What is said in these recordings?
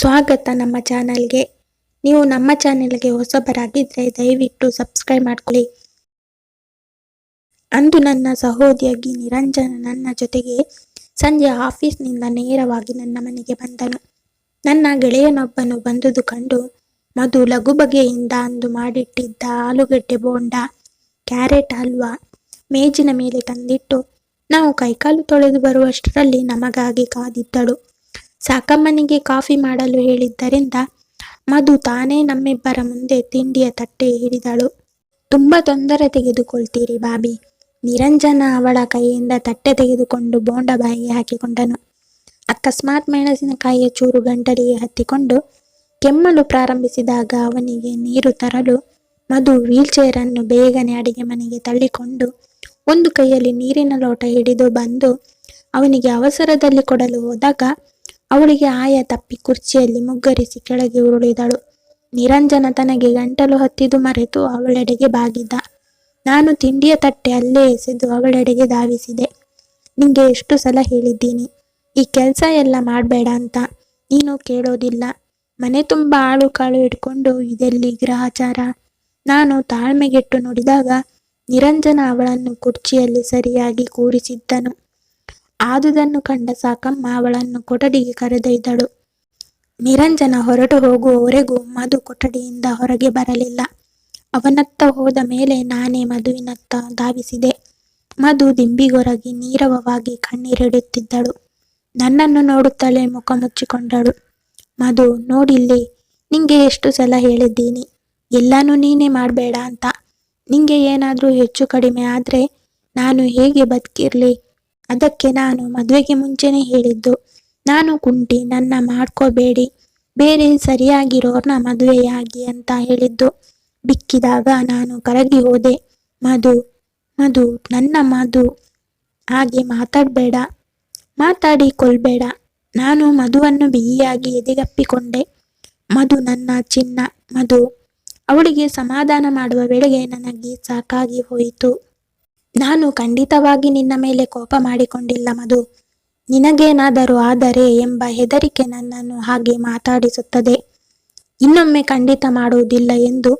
ಸ್ವಾಗತ ನಮ್ಮ ಚಾನಲ್ಗೆ. ನೀವು ನಮ್ಮ ಚಾನೆಲ್ಗೆ ಹೊಸಬರಾಗಿದ್ದರೆ ದಯವಿಟ್ಟು ಸಬ್ಸ್ಕ್ರೈಬ್ ಮಾಡ್ಕೊಳ್ಳಿ. ಅಂದು ನನ್ನ ಸಹೋದ್ಯೋಗಿ ನಿರಂಜನ ನನ್ನ ಜೊತೆಗೆ ಸಂಜೆ ಆಫೀಸ್ನಿಂದ ನೇರವಾಗಿ ನನ್ನ ಮನೆಗೆ ಬಂದನು. ನನ್ನ ಗೆಳೆಯನೊಬ್ಬನು ಬಂದುದು ಕಂಡು ಮಧು ಲಘು ಬಗೆಯಿಂದ ಅಂದು ಮಾಡಿಟ್ಟಿದ್ದ ಆಲೂಗಡ್ಡೆ ಬೋಂಡ, ಕ್ಯಾರೆಟ್ ಹಲ್ವಾ ಮೇಜಿನ ಮೇಲೆ ತಂದಿಟ್ಟು ನಾವು ಕೈಕಾಲು ತೊಳೆದು ಬರುವಷ್ಟರಲ್ಲಿ ನಮಗಾಗಿ ಕಾದಿದ್ದಳು. ಸಾಕಮ್ಮನಿಗೆ ಕಾಫಿ ಮಾಡಲು ಹೇಳಿದ್ದರಿಂದ ಮಧು ತಾನೇ ನಮ್ಮಿಬ್ಬರ ಮುಂದೆ ತಿಂಡಿಯ ತಟ್ಟೆ ಹಿಡಿದಳು. ತುಂಬ ತೊಂದರೆ ತೆಗೆದುಕೊಳ್ತೀರಿ ಬಾಬಿ. ನಿರಂಜನ ಅವಳ ಕೈಯಿಂದ ತಟ್ಟೆ ತೆಗೆದುಕೊಂಡು ಬೋಂಡ ಬಾಯಿಗೆ ಹಾಕಿಕೊಂಡನು. ಅಕಸ್ಮಾತ್ ಮೆಣಸಿನಕಾಯಿಯ ಚೂರು ಗಂಟಲಿಗೆ ಹತ್ತಿಕೊಂಡು ಕೆಮ್ಮಲು ಪ್ರಾರಂಭಿಸಿದಾಗ ಅವನಿಗೆ ನೀರು ತರಲು ಮಧು ವೀಲ್ಚೇರನ್ನು ಬೇಗನೆ ಅಡಿಗೆ ಮನೆಗೆ ತಳ್ಳಿಕೊಂಡು ಒಂದು ಕೈಯಲ್ಲಿ ನೀರಿನ ಲೋಟ ಹಿಡಿದು ಬಂದು ಅವನಿಗೆ ಅವಸರದಲ್ಲಿ ಕೊಡಲು ಹೋದಾಗ ಅವಳಿಗೆ ಆಯ ತಪ್ಪಿ ಕುರ್ಚಿಯಲ್ಲಿ ಮುಗ್ಗರಿಸಿ ಕೆಳಗೆ ಉರುಳಿದಳು. ನಿರಂಜನ ತನಗೆ ಗಂಟಲು ಹತ್ತಿದು ಮರೆತು ಅವಳೆಡೆಗೆ ಬಾಗಿದ್ದ. ನಾನು ತಿಂಡಿಯ ತಟ್ಟೆ ಅಲ್ಲೇ ಎಸೆದು ಅವಳೆಡೆಗೆ ಧಾವಿಸಿದೆ. ನಿಂಗೆ ಎಷ್ಟು ಸಲ ಹೇಳಿದ್ದೀನಿ ಈ ಕೆಲಸ ಎಲ್ಲ ಮಾಡಬೇಡ ಅಂತ. ನೀನು ಕೇಳೋದಿಲ್ಲ. ಮನೆ ತುಂಬ ಆಳು ಕಾಳು ಇಟ್ಕೊಂಡು ಇದೆಲ್ಲಿ ಗ್ರಹಚಾರ. ನಾನು ತಾಳ್ಮೆಗೆಟ್ಟು ನೋಡಿದಾಗ ನಿರಂಜನ ಅವಳನ್ನು ಕುರ್ಚಿಯಲ್ಲಿ ಸರಿಯಾಗಿ ಕೂರಿಸಿದ್ದನು. ಆದುದನ್ನು ಕಂಡ ಸಾಕಮ್ಮ ಅವಳನ್ನು ಕೊಠಡಿಗೆ ಕರೆದೊಯ್ದಳು. ನಿರಂಜನ ಹೊರಟು ಹೋಗುವವರೆಗೂ ಮಧು ಕೊಠಡಿಯಿಂದ ಹೊರಗೆ ಬರಲಿಲ್ಲ. ಅವನತ್ತ ಹೋದ ಮೇಲೆ ನಾನೇ ಮಧುವಿನತ್ತ ಧಾವಿಸಿದೆ. ಮಧು ದಿಂಬಿಗೊರಗಿ ನೀರವವಾಗಿ ಕಣ್ಣೀರಿಡುತ್ತಿದ್ದಳು. ನನ್ನನ್ನು ನೋಡುತ್ತಲೇ ಮುಖ ಮುಚ್ಚಿಕೊಂಡಳು. ಮಧು, ನೋಡಿಲ್ಲಿ, ನಿಂಗೆ ಎಷ್ಟು ಸಲ ಹೇಳಿದ್ದೀನಿ ಎಲ್ಲನೂ ನೀನೇ ಮಾಡಬೇಡ ಅಂತ. ನಿಂಗೆ ಏನಾದರೂ ಹೆಚ್ಚು ಕಡಿಮೆ ಆದರೆ ನಾನು ಹೇಗೆ ಬದುಕಿರ್ಲಿ? ಅದಕ್ಕೆ ನಾನು ಮದುವೆಗೆ ಮುಂಚೆನೇ ಹೇಳಿದ್ದು, ನಾನು ಕುಂಟಿ, ನನ್ನ ಮಾಡ್ಕೋಬೇಡಿ, ಬೇರೆ ಸರಿಯಾಗಿರೋರ್ನ ಮದುವೆಯಾಗಿ ಅಂತ ಹೇಳಿದ್ದು. ಬಿಕ್ಕಿದಾಗ ನಾನು ಕರಗಿ ಹೋದೆ. ಮಧು ಮಧು ನನ್ನ ಮಧು, ಹಾಗೆ ಮಾತಾಡಬೇಡ, ಮಾತಾಡಿಕೊಳ್ಬೇಡ. ನಾನು ಮಧುವನ್ನು ಬಿಗಿಯಾಗಿ ಎದೆಗಪ್ಪಿಕೊಂಡೆ. ಮಧು ನನ್ನ ಚಿನ್ನ. ಮಧು, ಅವಳಿಗೆ ಸಮಾಧಾನ ಮಾಡುವ ವೇಳೆಗೆ ನನಗೆ ಸಾಕಾಗಿ ಹೋಯಿತು. ನಾನು ಖಂಡಿತವಾಗಿ ನಿನ್ನ ಮೇಲೆ ಕೋಪ ಮಾಡಿಕೊಂಡಿಲ್ಲ ಮಧು. ನಿನಗೇನಾದರೂ ಆದರೆ ಎಂಬ ಹೆದರಿಕೆ ನನ್ನನ್ನು ಹಾಗೆ ಮಾತಾಡಿಸುತ್ತದೆ. ಇನ್ನೊಮ್ಮೆ ಖಂಡಿತ ಮಾಡುವುದಿಲ್ಲ ಎಂದು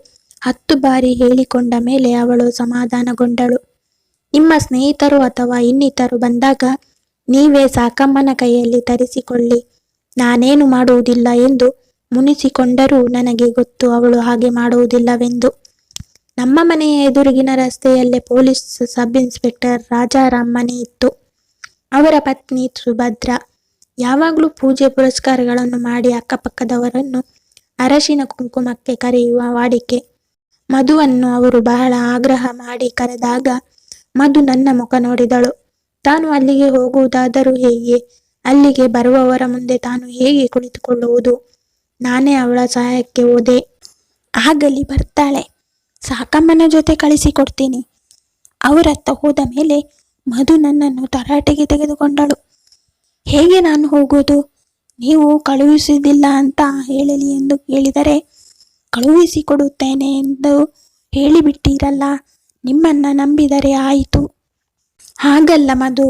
10 ಬಾರಿ ಹೇಳಿಕೊಂಡ ಮೇಲೆ ಅವಳು ಸಮಾಧಾನಗೊಂಡಳು. ನಿಮ್ಮ ಸ್ನೇಹಿತರು ಅಥವಾ ಇನ್ನಿತರು ಬಂದಾಗ ನೀವೇ ಸಾಕಮ್ಮನ ಕೈಯಲ್ಲಿ ತರಿಸಿಕೊಳ್ಳಿ, ನಾನೇನು ಮಾಡುವುದಿಲ್ಲ ಎಂದು ಮುನಿಸಿಕೊಂಡರೂ ನನಗೆ ಗೊತ್ತು ಅವಳು ಹಾಗೆ ಮಾಡುವುದಿಲ್ಲವೆಂದು. ನಮ್ಮ ಮನೆಯ ಎದುರಿಗಿನ ರಸ್ತೆಯಲ್ಲೇ ಪೊಲೀಸ್ ಸಬ್ ಇನ್ಸ್ಪೆಕ್ಟರ್ ರಾಜಾರಾಮ್ ಮನೆ ಇತ್ತು. ಅವರ ಪತ್ನಿ ಸುಭದ್ರ ಯಾವಾಗಲೂ ಪೂಜೆ ಪುರಸ್ಕಾರಗಳನ್ನು ಮಾಡಿ ಅಕ್ಕಪಕ್ಕದವರನ್ನು ಅರಶಿನ ಕುಂಕುಮಕ್ಕೆ ಕರೆಯುವ ವಾಡಿಕೆ. ಮಧುವನ್ನು ಅವರು ಬಹಳ ಆಗ್ರಹ ಮಾಡಿ ಕರೆದಾಗ ಮಧು ನನ್ನ ಮುಖ ನೋಡಿದಳು. ತಾನು ಅಲ್ಲಿಗೆ ಹೋಗುವುದಾದರೂ ಹೇಗೆ? ಅಲ್ಲಿಗೆ ಬರುವವರ ಮುಂದೆ ತಾನು ಹೇಗೆ ಕುಳಿತುಕೊಳ್ಳುವುದು? ನಾನೇ ಅವಳ ಸಹಾಯಕ್ಕೆ ಹೋದೆ. ಆಗಲಿ, ಬರ್ತಾಳೆ, ಸಾಕಮ್ಮನ ಜೊತೆ ಕಳಿಸಿಕೊಡ್ತೀನಿ. ಅವರತ್ತ ಹೋದ ಮೇಲೆ ಮಧು ನನ್ನನ್ನು ತರಾಟೆಗೆ ತೆಗೆದುಕೊಂಡಳು. ಹೇಗೆ ನಾನು ಹೋಗೋದು? ನೀವು ಕಳುಹಿಸುವುದಿಲ್ಲ ಅಂತ ಹೇಳಲಿ ಎಂದು ಕೇಳಿದರೆ ಕಳುಹಿಸಿಕೊಡುತ್ತೇನೆ ಎಂದು ಹೇಳಿಬಿಟ್ಟಿರಲ್ಲ, ನಿಮ್ಮನ್ನು ನಂಬಿದರೆ ಆಯಿತು. ಹಾಗಲ್ಲ ಮಧು,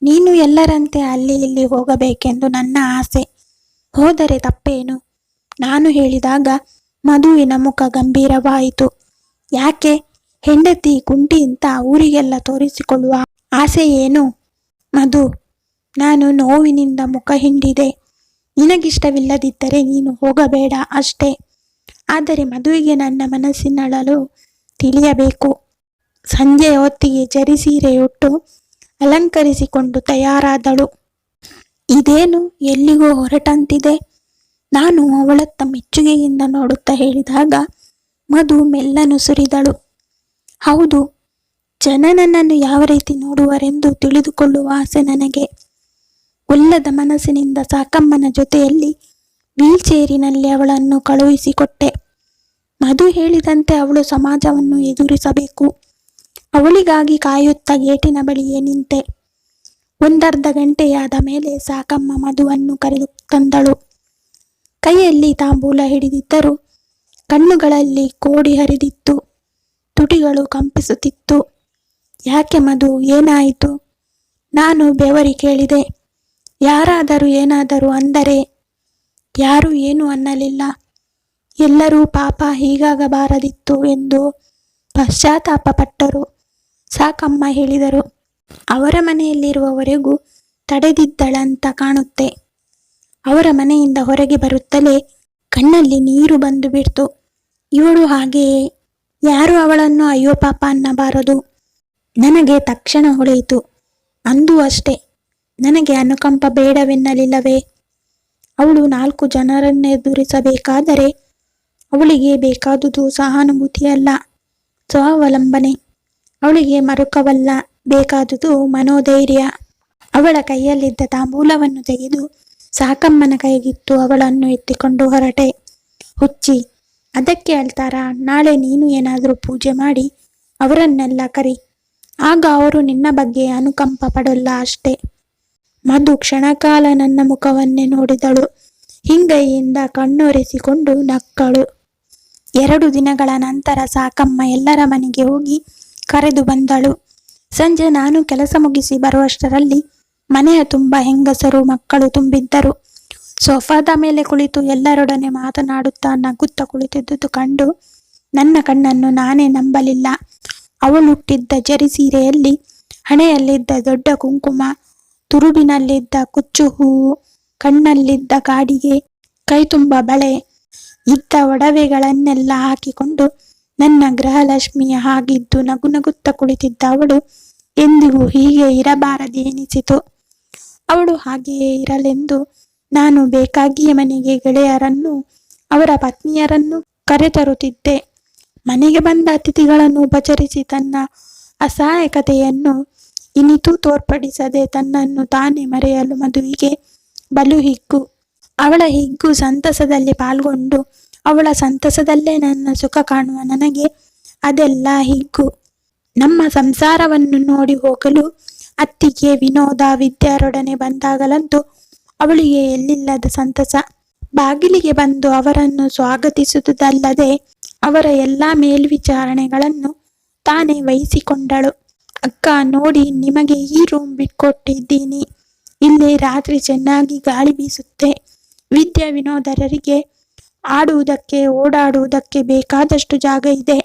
ನೀನು ಎಲ್ಲರಂತೆ ಅಲ್ಲಿ ಇಲ್ಲಿ ಹೋಗಬೇಕೆಂದು ನನ್ನ ಆಸೆ. ಹೋದರೆ ತಪ್ಪೇನು? ನಾನು ಹೇಳಿದಾಗ ಮಧುವಿನ ಮುಖ ಗಂಭೀರವಾಯಿತು. ಯಾಕೆ? ಹೆಂಡತಿ ಕುಂಟಿ ಅಂತ ಊರಿಗೆಲ್ಲ ತೋರಿಸಿಕೊಳ್ಳುವ ಆಸೆ ಏನು? ಮಧು, ನಾನು ನೋವಿನಿಂದ ಮುಖ ಹಿಂಡಿದೆ. ನಿನಗಿಷ್ಟವಿಲ್ಲದಿದ್ದರೆ ನೀನು ಹೋಗಬೇಡ ಅಷ್ಟೇ. ಆದರೆ ಮದುವೆಗೆ ನನ್ನ ಮನಸ್ಸಿನಳಲು ತಿಳಿಯಬೇಕು. ಸಂಜೆಯ ಹೊತ್ತಿಗೆ ಜರಿಸೀರೆಯುಟ್ಟು ಅಲಂಕರಿಸಿಕೊಂಡು ತಯಾರಾದಳು. ಇದೇನು ಎಲ್ಲಿಗೋ ಹೊರಟಂತಿದೆ? ನಾನು ಅವಳತ್ತ ಮೆಚ್ಚುಗೆಯಿಂದ ನೋಡುತ್ತಾ ಹೇಳಿದಾಗ ಮಧು ಮೆಲ್ಲನು ಸುರಿದಳು. ಹೌದು, ಜನ ನನ್ನನ್ನು ಯಾವ ರೀತಿ ನೋಡುವರೆಂದು ತಿಳಿದುಕೊಳ್ಳುವ ಆಸೆ ನನಗೆ. ಉಲ್ಲದ ಮನಸ್ಸಿನಿಂದ ಸಾಕಮ್ಮನ ಜೊತೆಯಲ್ಲಿ ವೀಲ್ಚೇರಿನಲ್ಲಿ ಅವಳನ್ನು ಕಳುಹಿಸಿಕೊಟ್ಟೆ. ಮಧು ಹೇಳಿದಂತೆ ಅವಳು ಸಮಾಜವನ್ನು ಎದುರಿಸಬೇಕು. ಅವಳಿಗಾಗಿ ಕಾಯುತ್ತಾ ಗೇಟಿನ ಬಳಿಯೇ ನಿಂತೆ. 1/2 ಗಂಟೆಯಾದ ಮೇಲೆ ಸಾಕಮ್ಮ ಮಧುವನ್ನು ಕರೆದು ತಂದಳು. ಕೈಯಲ್ಲಿ ತಾಂಬೂಲ ಹಿಡಿದಿದ್ದರು. ಕಣ್ಣುಗಳಲ್ಲಿ ಕೋಡಿ ಹರಿದಿತ್ತು. ತುಟಿಗಳು ಕಂಪಿಸುತ್ತಿತ್ತು. ಯಾಕೆ ಮಧು, ಏನಾಯಿತು? ನಾನು ಬೆವರಿ ಕೇಳಿದೆ. ಯಾರಾದರೂ ಏನಾದರೂ ಅಂದರೆ ಯಾರೂ ಏನೂ ಅನ್ನಲಿಲ್ಲ. ಎಲ್ಲರೂ ಪಾಪ ಹೀಗಾಗಬಾರದಿತ್ತು ಎಂದು ಪಶ್ಚಾತ್ತಾಪ ಪಟ್ಟರು. ಸಾಕಮ್ಮ ಹೇಳಿದರು. ಅವರ ಮನೆಯಲ್ಲಿರುವವರೆಗೂ ತಡೆದಿದ್ದಳಂತ ಕಾಣುತ್ತೆ. ಅವರ ಮನೆಯಿಂದ ಹೊರಗೆ ಬರುತ್ತಲೇ ಕಣ್ಣಲ್ಲಿ ನೀರು ಬಂದು ಬಿಡ್ತು. ಇವಳು ಹಾಗೆಯೇ, ಯಾರು ಅವಳನ್ನು ಅಯ್ಯೋ ಪಾಪ ಅನ್ನಬಾರದು. ನನಗೆ ತಕ್ಷಣ ಹೊಳೆಯಿತು. ಅಂದೂ ಅಷ್ಟೇ, ನನಗೆ ಅನುಕಂಪ ಬೇಡವೆನ್ನಲಿಲ್ಲವೇ? ಅವಳು 4 ಜನರನ್ನೆದುರಿಸಬೇಕಾದರೆ ಅವಳಿಗೆ ಬೇಕಾದುದು ಸಹಾನುಭೂತಿಯಲ್ಲ, ಸ್ವಾವಲಂಬನೆ. ಅವಳಿಗೆ ಮರುಕವಲ್ಲ ಬೇಕಾದುದು ಮನೋಧೈರ್ಯ. ಅವಳ ಕೈಯಲ್ಲಿದ್ದ ತಾಂಬೂಲವನ್ನು ತೆಗೆದು ಸಾಕಮ್ಮನ ಕೈಗಿತ್ತು ಅವಳನ್ನು ಎತ್ತಿಕೊಂಡು ಹೊರಟೆ. ಹುಚ್ಚಿ, ಅದಕ್ಕೆ ಅಳ್ತಾರಾ? ನಾಳೆ ನೀನು ಏನಾದರೂ ಪೂಜೆ ಮಾಡಿ ಅವರನ್ನೆಲ್ಲ ಕರಿ, ಆಗ ಅವರು ನಿನ್ನ ಬಗ್ಗೆ ಅನುಕಂಪ ಪಡಲ್ಲ ಅಷ್ಟೇ. ಮಧು ಕ್ಷಣಕಾಲ ನನ್ನ ಮುಖವನ್ನೇ ನೋಡಿದಳು. ಹಿಂಗೈಯಿಂದ ಕಣ್ಣೊರೆಸಿಕೊಂಡು ನಕ್ಕಳು. 2 ದಿನಗಳ ನಂತರ ಸಾಕಮ್ಮ ಎಲ್ಲರ ಮನೆಗೆ ಹೋಗಿ ಕರೆದು ಬಂದಳು. ಸಂಜೆ ನಾನು ಕೆಲಸ ಮುಗಿಸಿ ಬರುವಷ್ಟರಲ್ಲಿ ಮನೆಯ ತುಂಬ ಹೆಂಗಸರು ಮಕ್ಕಳು ತುಂಬಿದ್ದರು. ಸೋಫಾದ ಮೇಲೆ ಕುಳಿತು ಎಲ್ಲರೊಡನೆ ಮಾತನಾಡುತ್ತಾ ನಗುತ್ತಾ ಕುಳಿತಿದ್ದುದು ಕಂಡು ನನ್ನ ಕಣ್ಣನ್ನು ನಾನೇ ನಂಬಲಿಲ್ಲ. ಅವಳುಟ್ಟಿದ್ದ ಜರಿ ಸೀರೆಯಲ್ಲಿ, ಹಣೆಯಲ್ಲಿದ್ದ ದೊಡ್ಡ ಕುಂಕುಮ, ತುರುಬಿನಲ್ಲಿದ್ದ ಕುಚ್ಚು ಹೂವು, ಕಣ್ಣಲ್ಲಿದ್ದ ಕಾಡಿಗೆ, ಕೈ ತುಂಬ ಬಳೆ, ಇದ್ದ ಒಡವೆಗಳನ್ನೆಲ್ಲ ಹಾಕಿಕೊಂಡು ನನ್ನ ಗೃಹಲಕ್ಷ್ಮಿಯ ಹಾಗಿದ್ದು ನಗುತ್ತಾ ಕುಳಿತಿದ್ದ ಅವಳು ಎಂದಿಗೂ ಹೀಗೆ ಇರಬಾರದೆ ಎನಿಸಿತು. ಅವಳು ಹಾಗೆಯೇ ಇರಲೆಂದು ನಾನು ಬೇಕಾಗಿಯೇ ಮನೆಗೆ ಗೆಳೆಯರನ್ನು, ಅವರ ಪತ್ನಿಯರನ್ನು ಕರೆತರುತ್ತಿದ್ದೆ. ಮನೆಗೆ ಬಂದ ಅತಿಥಿಗಳನ್ನು ಉಪಚರಿಸಿ ತನ್ನ ಅಸಹಾಯಕತೆಯನ್ನು ಇನಿತೂ ತೋರ್ಪಡಿಸದೆ ತನ್ನನ್ನು ತಾನೇ ಮರೆಯಲು ಮಧುವಿಗೆ ಬಲು ಹಿಗ್ಗು. ಅವಳ ಹಿಗ್ಗು ಸಂತಸದಲ್ಲಿ ಪಾಲ್ಗೊಂಡು ಅವಳ ಸಂತಸದಲ್ಲೇ ನನ್ನ ಸುಖ ಕಾಣುವ ನನಗೆ ಅದೆಲ್ಲ ಹಿಗ್ಗು. ನಮ್ಮ ಸಂಸಾರವನ್ನು ನೋಡಿ ಹೋಗಲು ಅತ್ತಿಗೆ, ವಿನೋದ, ವಿದ್ಯಾರೊಡನೆ ಬಂದಾಗಲಂತೂ ಅವಳಿಗೆ ಎಲ್ಲಿಲ್ಲದ ಸಂತಸ. ಬಾಗಿಲಿಗೆ ಬಂದು ಅವರನ್ನು ಸ್ವಾಗತಿಸುವುದಲ್ಲದೆ ಅವರ ಎಲ್ಲ ಮೇಲ್ವಿಚಾರಣೆಗಳನ್ನು ತಾನೇ ವಹಿಸಿಕೊಂಡಳು. ಅಕ್ಕ ನೋಡಿ, ನಿಮಗೆ ಈ ರೂಮ್ ಬಿಟ್ಕೊಟ್ಟಿದ್ದೀನಿ. ಇಲ್ಲಿ ರಾತ್ರಿ ಚೆನ್ನಾಗಿ ಗಾಳಿ ಬೀಸುತ್ತೆ. ವಿದ್ಯಾ ವಿನೋದರಿಗೆ ಆಡುವುದಕ್ಕೆ ಓಡಾಡುವುದಕ್ಕೆ ಬೇಕಾದಷ್ಟು ಜಾಗ ಇದೆ.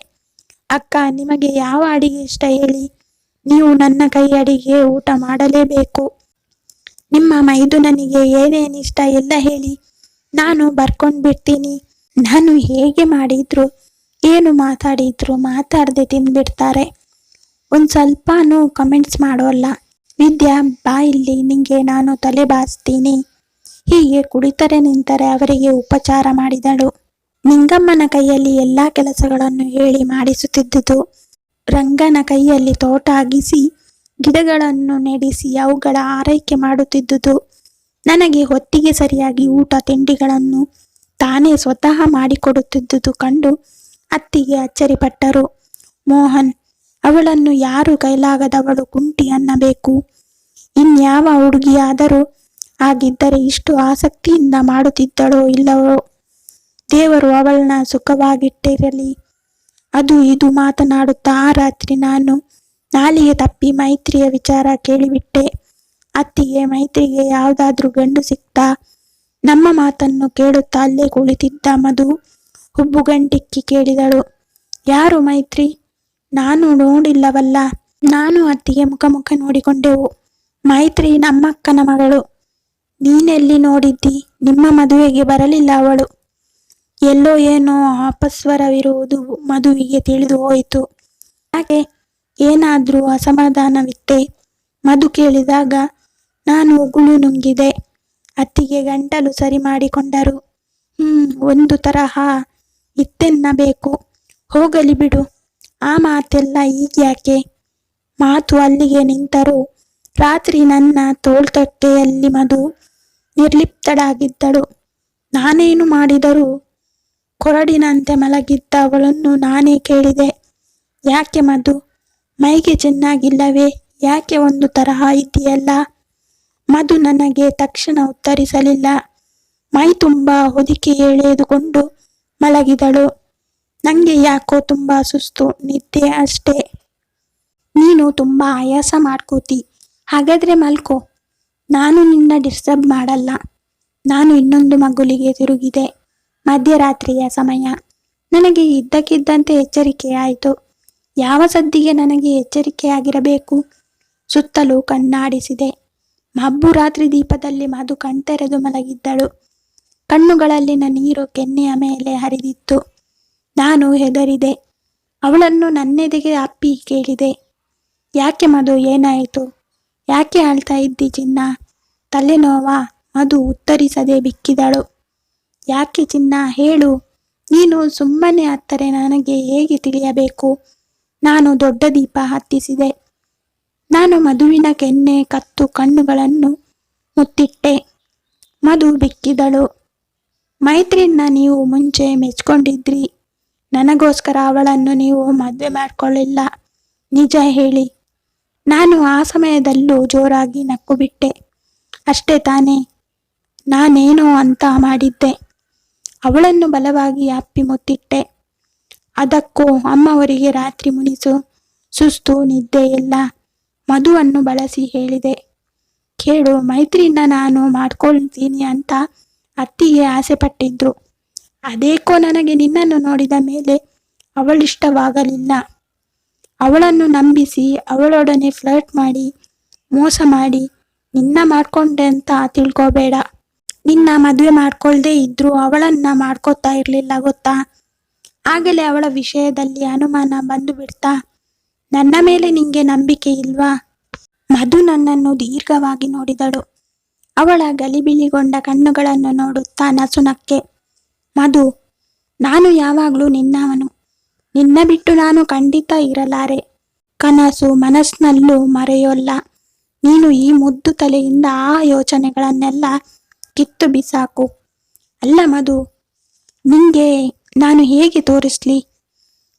ಅಕ್ಕ, ನಿಮಗೆ ಯಾವ ಅಡಿಗೆ ಇಷ್ಟ ಹೇಳಿ, ನೀವು ನನ್ನ ಕೈ ಅಡಿಗೆ ಊಟ ಮಾಡಲೇಬೇಕು. ನಿಮ್ಮ ಮೈದುನನಿಗೆ ಏನೇನಿಷ್ಟ ಎಲ್ಲ ಹೇಳಿ, ನಾನು ಬರ್ಕೊಂಡು ಬಿಡ್ತೀನಿ. ನಾನು ಹೇಗೆ ಮಾಡಿದ್ರು, ಏನು ಮಾತಾಡಿದ್ರು ಮಾತಾಡದೆ ತಿಂದ್ಬಿಡ್ತಾರೆ. ಒಂದು ಸ್ವಲ್ಪನೂ ಕಮೆಂಟ್ಸ್ ಮಾಡೋಲ್ಲ. ವಿದ್ಯಾ, ಬಾ ಇಲ್ಲಿ, ನಿಂಗೆ ನಾನು ತಲೆ ಬಾಸ್ತೀನಿ. ಹೀಗೆ ಕುಳಿತರೆ ನಿಂತರೆ ಅವರಿಗೆ ಉಪಚಾರ ಮಾಡಿದಳು. ನಿಂಗಮ್ಮನ ಕೈಯಲ್ಲಿ ಎಲ್ಲ ಕೆಲಸಗಳನ್ನು ಹೇಳಿ ಮಾಡಿಸುತ್ತಿದ್ದುದು. ರಂಗನ ಕೈಯಲ್ಲಿ ತೋಟ ಅಗಿಸಿ ಗಿಡಗಳನ್ನು ನೆಡೆಸಿ ಅವುಗಳ ಆರೈಕೆ ಮಾಡುತ್ತಿದ್ದುದು. ನನಗೆ ಹೊತ್ತಿಗೆ ಸರಿಯಾಗಿ ಊಟ ತಿಂಡಿಗಳನ್ನು ತಾನೇ ಸ್ವತಃ ಮಾಡಿಕೊಡುತ್ತಿದ್ದುದು ಕಂಡು ಅತ್ತಿಗೆ ಅಚ್ಚರಿಪಟ್ಟರು. ಮೋಹನ್, ಅವಳನ್ನು ಯಾರು ಕೈಲಾಗದವಳು ಕುಂಟಿ ಅನ್ನಬೇಕು. ಇನ್ಯಾವ ಹುಡುಗಿಯಾದರೂ ಆಗಿದ್ದರೆ ಇಷ್ಟು ಆಸಕ್ತಿಯಿಂದ ಮಾಡುತ್ತಿದ್ದಳೋ ಇಲ್ಲವೋ. ದೇವರು ಅವಳನ್ನ ಸುಖವಾಗಿಟ್ಟಿರಲಿ. ಅದು ಇದು ಮಾತನಾಡುತ್ತಾ ಆ ರಾತ್ರಿ ನಾನು ನಾಲಿಗೆ ತಪ್ಪಿ ಮೈತ್ರಿಯ ವಿಚಾರ ಕೇಳಿಬಿಟ್ಟೆ. ಅತ್ತಿಗೆ, ಮೈತ್ರಿಗೆ ಯಾವುದಾದ್ರೂ ಗಂಡು ಸಿಕ್ತಾ? ನಮ್ಮ ಮಾತನ್ನು ಕೇಳುತ್ತಾ ಅಲ್ಲೇ ಕುಳಿತಿದ್ದ ಮಧು ಹುಬ್ಬುಗಂಟಿಕ್ಕಿ ಕೇಳಿದಳು. ಯಾರು ಮೈತ್ರಿ? ನಾನು ನೋಡಿಲ್ಲವಲ್ಲ. ನಾನು ಅತ್ತಿಗೆ ಮುಖ ನೋಡಿಕೊಂಡೆವು. ಮೈತ್ರಿ ನಮ್ಮಕ್ಕನ ಮಗಳು. ನೀನೆಲ್ಲಿ ನೋಡಿದ್ದಿ? ನಿಮ್ಮ ಮದುವೆಗೆ ಬರಲಿಲ್ಲ ಅವಳು. ಎಲ್ಲೋ ಏನೋ ಅಪಸ್ವರವಿರುವುದು ಮಧುವಿಗೆ ತಿಳಿದು ಹೋಯಿತು. ಯಾಕೆ, ಏನಾದ್ರೂ ಅಸಮಾಧಾನವಿತ್ತೆ? ಮಧು ಕೇಳಿದಾಗ ನಾನು ಉಗುಳು ನುಂಗಿದೆ. ಅತ್ತಿಗೆ ಗಂಟಲು ಸರಿ ಮಾಡಿಕೊಂಡರು. ಒಂದು ತರಹ ಇತ್ತೆನ್ನಬೇಕು. ಹೋಗಲಿ ಬಿಡು, ಆ ಮಾತೆಲ್ಲ ಈಗ್ಯಾಕೆ? ಮಾತು ಅಲ್ಲಿಗೆ ನಿಂತರೂ ರಾತ್ರಿ ನನ್ನ ತೋಳ್ತಟ್ಟೆಯಲ್ಲಿ ಮಧು ನಿರ್ಲಿಪ್ತಳಾಗಿದ್ದಳು. ನಾನೇನು ಮಾಡಿದರೂ ಕೊರಡಿನಂತೆ ಮಲಗಿದ್ದ ಅವಳನ್ನು ನಾನೇ ಕೇಳಿದೆ, ಯಾಕೆ ಮಧು, ಮೈಗೆ ಚೆನ್ನಾಗಿಲ್ಲವೇ? ಯಾಕೆ ಒಂದು ತರಹ ಇದೆಯಲ್ಲ? ಮಧು ನನಗೆ ತಕ್ಷಣ ಉತ್ತರಿಸಲಿಲ್ಲ. ಮೈ ತುಂಬ ಹೊದಿಕೆ ಎಳೆದುಕೊಂಡು ಮಲಗಿದಳು. ನನಗೆ ಯಾಕೋ ತುಂಬ ಸುಸ್ತು, ನಿದ್ದೆ ಅಷ್ಟೇ. ನೀನು ತುಂಬ ಆಯಾಸ ಮಾಡ್ಕೋತಿ, ಹಾಗಾದ್ರೆ ಮಲ್ಕೋ, ನಾನು ನಿನ್ನ ಡಿಸ್ಟರ್ಬ್ ಮಾಡಲ್ಲ. ನಾನು ಇನ್ನೊಂದು ಮಗುಲಿಗೆ ತಿರುಗಿದೆ. ಮಧ್ಯರಾತ್ರಿಯ ಸಮಯ. ನನಗೆ ಇದ್ದಕ್ಕಿದ್ದಂತೆ ಎಚ್ಚರಿಕೆಯಾಯಿತು. ಯಾವ ಸದ್ದಿಗೆ ನನಗೆ ಎಚ್ಚರಿಕೆಯಾಗಿರಬೇಕು? ಸುತ್ತಲೂ ಕಣ್ಣಾಡಿಸಿದೆ. ಮಬ್ಬು ರಾತ್ರಿ ದೀಪದಲ್ಲಿ ಮಧು ಕಣ್ತೆರೆದು ಮಲಗಿದ್ದಳು. ಕಣ್ಣುಗಳಲ್ಲಿನ ನೀರು ಕೆನ್ನೆಯ ಮೇಲೆ ಹರಿದಿತ್ತು. ನಾನು ಹೆದರಿದೆ. ಅವಳನ್ನು ನನ್ನೆದೆಗೆ ಅಪ್ಪಿ ಕೇಳಿದೆ, ಯಾಕೆ ಮಧು, ಏನಾಯಿತು? ಯಾಕೆ ಅಳ್ತಾ ಇದ್ದಿ ಚಿನ್ನ? ತಲೆನೋವಾ? ಮಧು ಉತ್ತರಿಸದೆ ಬಿಕ್ಕಿದಳು. ಯಾಕೆ ಚಿನ್ನ, ಹೇಳು. ನೀನು ಸುಮ್ಮನೆ ಅತ್ತರೆ ನನಗೆ ಹೇಗೆ ತಿಳಿಯಬೇಕು? ನಾನು ದೊಡ್ಡ ದೀಪ ಹತ್ತಿಸಿದೆ. ನಾನು ಮಧುವಿನ ಕೆನ್ನೆ, ಕತ್ತು, ಕಣ್ಣುಗಳನ್ನು ಮುತ್ತಿಟ್ಟೆ. ಮಧು ಬಿಕ್ಕಿದಳು. ಮೈತ್ರಿಯನ್ನ ನೀವು ಮುಂಚೆ ಮೆಚ್ಕೊಂಡಿದ್ರಿ. ನನಗೋಸ್ಕರ ಅವಳನ್ನು ನೀವು ಮದುವೆ ಮಾಡ್ಕೊಳ್ಳಿಲ್ಲ. ನಿಜ ಹೇಳಿ. ನಾನು ಆ ಸಮಯದಲ್ಲೂ ಜೋರಾಗಿ ನಕ್ಕು ಬಿಟ್ಟೆ. ಅಷ್ಟೇ ತಾನೇ, ನಾನೇನೋ ಅಂತ ಮಾಡಿದ್ದೆ. ಅವಳನ್ನು ಬಲವಾಗಿ ಅಪ್ಪಿ ಮುತ್ತಿಟ್ಟೆ. ಅದಕ್ಕೂ ಅಮ್ಮವರಿಗೆ ರಾತ್ರಿ ಮುನಿಸು, ಸುಸ್ತು, ನಿದ್ದೆ ಇಲ್ಲ. ಮಧುವನ್ನು ಬಳಸಿ ಹೇಳಿದೆ, ಕೇಳು, ಮೈತ್ರಿಯನ್ನ ನಾನು ಮಾಡ್ಕೊಳ್ತೀನಿ ಅಂತ ಅತ್ತಿಗೆ ಆಸೆ ಪಟ್ಟಿದ್ರು. ಅದೇಕೋ ನನಗೆ ನಿನ್ನನ್ನು ನೋಡಿದ ಮೇಲೆ ಅವಳಿಷ್ಟವಾಗಲಿಲ್ಲ. ಅವಳನ್ನು ನಂಬಿಸಿ ಅವಳೊಡನೆ ಫ್ಲರ್ಟ್ ಮಾಡಿ ಮೋಸ ಮಾಡಿ ನಿನ್ನ ಮಾಡ್ಕೊಂಡೆ ಅಂತ ತಿಳ್ಕೋಬೇಡ. ನಿನ್ನ ಮದುವೆ ಮಾಡ್ಕೊಳ್ದೇ ಇದ್ರು ಅವಳನ್ನ ಮಾಡ್ಕೋತಾ ಇರ್ಲಿಲ್ಲ ಗೊತ್ತಾ? ಆಗಲೇ ಅವಳ ವಿಷಯದಲ್ಲಿ ಅನುಮಾನ ಬಂದು ಬಿಡ್ತಾ. ನನ್ನ ಮೇಲೆ ನಿಂಗೆ ನಂಬಿಕೆ ಇಲ್ವಾ? ಮಧು ನನ್ನನ್ನು ದೀರ್ಘವಾಗಿ ನೋಡಿದಳು. ಅವಳ ಗಲಿಬಿಲಿಗೊಂಡ ಕಣ್ಣುಗಳನ್ನು ನೋಡುತ್ತಾ ನಸುನಕ್ಕೆ. ಮಧು, ನಾನು ಯಾವಾಗಲೂ ನಿನ್ನವನು. ನಿನ್ನ ಬಿಟ್ಟು ನಾನು ಖಂಡಿತ ಇರಲಾರೆ. ಕನಸು ಮನಸ್ಸಿನಲ್ಲೂ ಮರೆಯೋಲ್ಲ. ನೀನು ಈ ಮುದ್ದು ತಲೆಯಿಂದ ಆ ಯೋಚನೆಗಳನ್ನೆಲ್ಲ ಕಿತ್ತು ಬಿಸಾಕು. ಅಲ್ಲ ಮಧು, ನಿಂಗೆ ನಾನು ಹೇಗೆ ತೋರಿಸ್ಲಿ?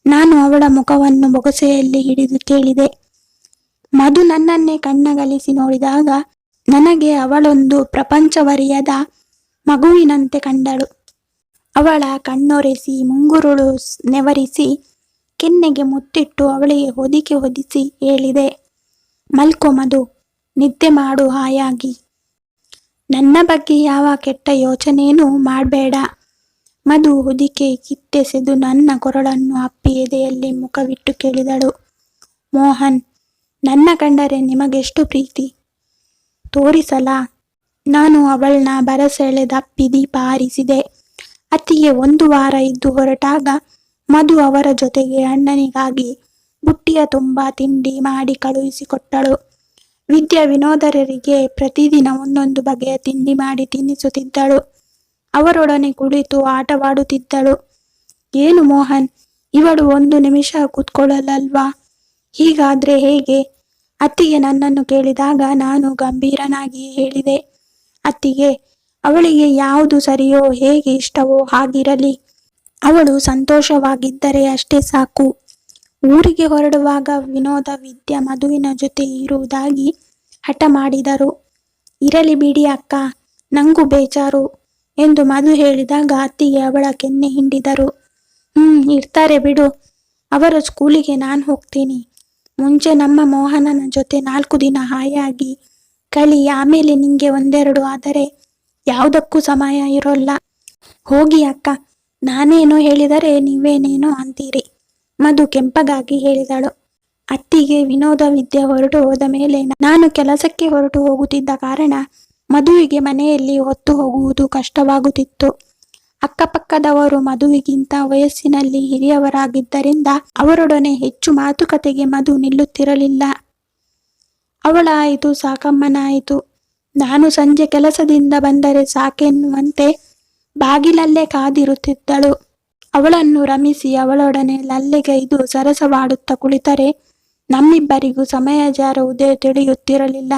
ನಾನು ಅವಳ ಮುಖವನ್ನು ಬೊಗಸೆಯಲ್ಲಿ ಹಿಡಿದು ಕೇಳಿದೆ. ಮಧು ನನ್ನನ್ನೇ ಕಣ್ಣಗಲಿಸಿ ನೋಡಿದಾಗ ನನಗೆ ಅವಳೊಂದು ಪ್ರಪಂಚವರಿಯದ ಮಗುವಿನಂತೆ ಕಂಡಳು. ಅವಳ ಕಣ್ಣೊರೆಸಿ ಮುಂಗುರುಳು ನೆವರಿಸಿ ಕೆನ್ನೆಗೆ ಮುತ್ತಿಟ್ಟು ಅವಳಿಗೆ ಹೊದಿಕೆ ಹೊದಿಸಿ ಹೇಳಿದೆ, ಮಲ್ಕೊ ಮಧು, ನಿದ್ದೆ ಮಾಡು ಹಾಯಾಗಿ. ನನ್ನ ಬಗ್ಗೆ ಯಾವ ಕೆಟ್ಟ ಯೋಚನೆಯೂ ಮಾಡಬೇಡ. ಮಧು ಹೊದಿಕೆ ಕಿತ್ತೆಸೆದು ನನ್ನ ಕೊರಳನ್ನು ಅಪ್ಪಿ ಎದೆಯಲ್ಲಿ ಮುಖವಿಟ್ಟು ಕೇಳಿದಳು, ಮೋಹನ್, ನನ್ನ ಕಂಡರೆ ನಿಮಗೆಷ್ಟು ಪ್ರೀತಿ ತೋರಿಸಲ? ನಾನು ಅವಳನ್ನ ಬರಸೆಳೆದಪ್ಪಿ ದೀಪ ಆರಿಸಿದೆ. ಅತ್ತಿಗೆ 1 ವಾರ ಇದ್ದು ಹೊರಟಾಗ ಮಧು ಅವರ ಜೊತೆಗೆ ಅಣ್ಣನಿಗಾಗಿ ಬುಟ್ಟಿಯ ತುಂಬ ತಿಂಡಿ ಮಾಡಿ ಕಳುಹಿಸಿಕೊಟ್ಟಳು. ವಿದ್ಯಾ ವಿನೋದರಿಗೆ ಪ್ರತಿದಿನ ಒಂದೊಂದು ಬಗೆಯ ತಿಂಡಿ ಮಾಡಿ ತಿನ್ನಿಸುತ್ತಿದ್ದಳು. ಅವರೊಡನೆ ಕುಳಿತು ಆಟವಾಡುತ್ತಿದ್ದಳು. ಏನು ಮೋಹನ್, ಇವಳು 1 ನಿಮಿಷ ಕೂತ್ಕೊಳ್ಳಲಲ್ವಾ? ಹೀಗಾದ್ರೆ ಹೇಗೆ? ಅತ್ತಿಗೆ ನನ್ನನ್ನು ಕೇಳಿದಾಗ ನಾನು ಗಂಭೀರನಾಗಿ ಹೇಳಿದೆ, ಅತ್ತಿಗೆ, ಅವಳಿಗೆ ಯಾವುದು ಸರಿಯೋ, ಹೇಗೆ ಇಷ್ಟವೋ ಹಾಗಿರಲಿ. ಅವಳು ಸಂತೋಷವಾಗಿದ್ದರೆ ಅಷ್ಟೇ ಸಾಕು. ಊರಿಗೆ ಹೊರಡುವಾಗ ವಿನೋದ ವಿದ್ಯಾ ಮಧುವಿನ ಜೊತೆ ಇರುವುದಾಗಿ ಹಠ ಮಾಡಿದರು. ಇರಲಿ ಬಿಡಿ ಅಕ್ಕ, ನಂಗೂ ಬೇಜಾರು ಎಂದು ಮಧು ಹೇಳಿದಾಗ ಅತ್ತಿಗೆ ಅವಳ ಕೆನ್ನೆ ಹಿಂಡಿದರು. ಇರ್ತಾರೆ ಬಿಡು, ಅವರ ಸ್ಕೂಲಿಗೆ ನಾನು ಹೋಗ್ತೀನಿ. ಮುಂಚೆ ನಮ್ಮ ಮೋಹನನ ಜೊತೆ 4 ದಿನ ಹಾಯಾಗಿ ಕಳಿ, ಆಮೇಲೆ ನಿಂಗೆ 1-2 ಆದರೆ ಯಾವುದಕ್ಕೂ ಸಮಯ ಇರೋಲ್ಲ. ಹೋಗಿ ಅಕ್ಕ, ನಾನೇನೋ ಹೇಳಿದರೆ ನೀವೇನೇನೋ ಅಂತೀರಿ. ಮಧು ಕೆಂಪಗಾಗಿ ಹೇಳಿದಳು. ಅತ್ತಿಗೆ ವಿನೋದ ವಿದ್ಯೆ ಹೊರಟು ಹೋದ ಮೇಲೆ ನಾನು ಕೆಲಸಕ್ಕೆ ಹೊರಟು ಹೋಗುತ್ತಿದ್ದ ಕಾರಣ ಮಧುವಿಗೆ ಮನೆಯಲ್ಲಿ ಹೊತ್ತು ಹೋಗುವುದು ಕಷ್ಟವಾಗುತ್ತಿತ್ತು. ಅಕ್ಕಪಕ್ಕದವರು ಮಧುವಿಗಿಂತ ವಯಸ್ಸಿನಲ್ಲಿ ಹಿರಿಯವರಾಗಿದ್ದರಿಂದ ಅವರೊಡನೆ ಹೆಚ್ಚು ಮಾತುಕತೆಗೆ ಮಧು ನಿಲ್ಲುತ್ತಿರಲಿಲ್ಲ. ಅವಳಾಯಿತು, ಸಾಕಮ್ಮನಾಯಿತು. ನಾನು ಸಂಜೆ ಕೆಲಸದಿಂದ ಬಂದರೆ ಸಾಕೆನ್ನುವಂತೆ ಬಾಗಿಲಲ್ಲೇ ಕಾದಿರುತ್ತಿದ್ದಳು. ಅವಳನ್ನು ರಮಿಸಿ ಅವಳೊಡನೆ ಲಲ್ಲೆಗೈದು ಸರಸವಾಡುತ್ತಾ ಕುಳಿತರೆ ನಮ್ಮಿಬ್ಬರಿಗೂ ಸಮಯ ಜಾರುವುದೇ ತಿಳಿಯುತ್ತಿರಲಿಲ್ಲ.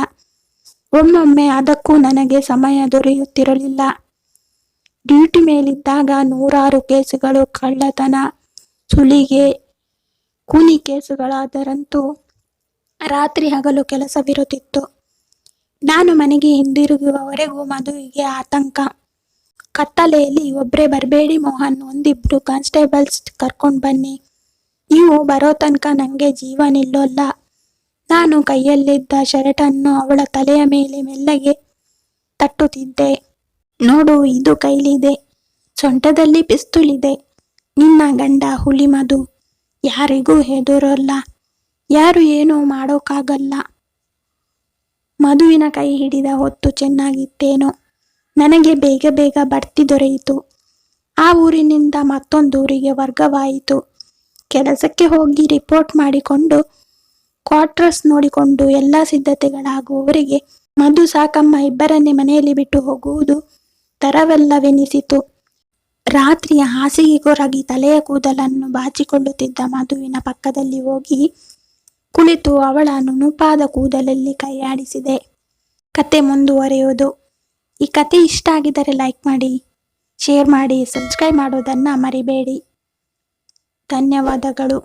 ಒಮ್ಮೊಮ್ಮೆ ಅದಕ್ಕೂ ನನಗೆ ಸಮಯ ದೊರೆಯುತ್ತಿರಲಿಲ್ಲ. ಡ್ಯೂಟಿ ಮೇಲಿದ್ದಾಗ 100 ಕೇಸುಗಳು, ಕಳ್ಳತನ, ಸುಲಿಗೆ, ಕೂನಿ ಕೇಸುಗಳಾದರಂತೂ ರಾತ್ರಿ ಹಗಲು ಕೆಲಸವಿರುತ್ತಿತ್ತು. ನಾನು ಮನೆಗೆ ಹಿಂದಿರುಗುವವರೆಗೂ ಮಧುವಿಗೆ ಆತಂಕ. ಕತ್ತಲೆಯಲ್ಲಿ ಒಬ್ಬರೇ ಬರಬೇಡಿ ಮೋಹನ್, 1-2 ಕಾನ್ಸ್ಟೇಬಲ್ಸ್ ಕರ್ಕೊಂಡು ಬನ್ನಿ. ನೀವು ಬರೋ ತನಕ ನನಗೆ ಜೀವ ನಿಲ್ಲೋಲ್ಲ. ನಾನು ಕೈಯಲ್ಲಿದ್ದ ಶರ್ಟನ್ನು ಅವಳ ತಲೆಯ ಮೇಲೆ ಮೆಲ್ಲಗೆ ತಟ್ಟುತ್ತಿದ್ದೆ. ನೋಡು, ಇದು ಕೈಲಿದೆ, ಸೊಂಟದಲ್ಲಿ ಪಿಸ್ತೂಲಿದೆ. ನಿನ್ನ ಗಂಡ ಹುಲಿ ಮಧು, ಯಾರಿಗೂ ಹೆದರೋಲ್ಲ, ಯಾರು ಏನೂ ಮಾಡೋಕ್ಕಾಗಲ್ಲ. ಮಧುವಿನ ಕೈ ಹಿಡಿದ ಹೊತ್ತು ಚೆನ್ನಾಗಿತ್ತೇನೋ. ನನಗೆ ಬೇಗ ಬೇಗ ಬಡ್ತಿ ದೊರೆಯಿತು. ಆ ಊರಿನಿಂದ ಮತ್ತೊಂದೂರಿಗೆ ವರ್ಗವಾಯಿತು. ಕೆಲಸಕ್ಕೆ ಹೋಗಿ ರಿಪೋರ್ಟ್ ಮಾಡಿಕೊಂಡು ಕ್ವಾರ್ಟರ್ಸ್ ನೋಡಿಕೊಂಡು ಎಲ್ಲ ಸಿದ್ಧತೆಗಳಾಗುವವರೆಗೆ ಮಧು ಸಾಕಮ್ಮ ಇಬ್ಬರನ್ನೇ ಮನೆಯಲ್ಲಿ ಬಿಟ್ಟು ಹೋಗುವುದು ತರವಲ್ಲವೆನಿಸಿತು. ರಾತ್ರಿಯ ಹಾಸಿಗೆ ಕೊರಗಿ ತಲೆಯ ಕೂದಲನ್ನು ಬಾಚಿಕೊಳ್ಳುತ್ತಿದ್ದ ಮಧುವಿನ ಪಕ್ಕದಲ್ಲಿ ಹೋಗಿ ಕುಳಿತು ಅವಳ ನುಣುಪಾದ ಕೂದಲಲ್ಲಿ ಕೈಯಾಡಿಸಿದೆ. ಕತೆ ಮುಂದುವರೆಯುವುದು. ಈ ಕತೆ ಇಷ್ಟ ಆಗಿದ್ದರೆ ಲೈಕ್ ಮಾಡಿ, ಶೇರ್ ಮಾಡಿ, ಸಬ್ಸ್ಕ್ರೈಬ್ ಮಾಡೋದನ್ನು ಮರಿಬೇಡಿ. ಧನ್ಯವಾದಗಳು.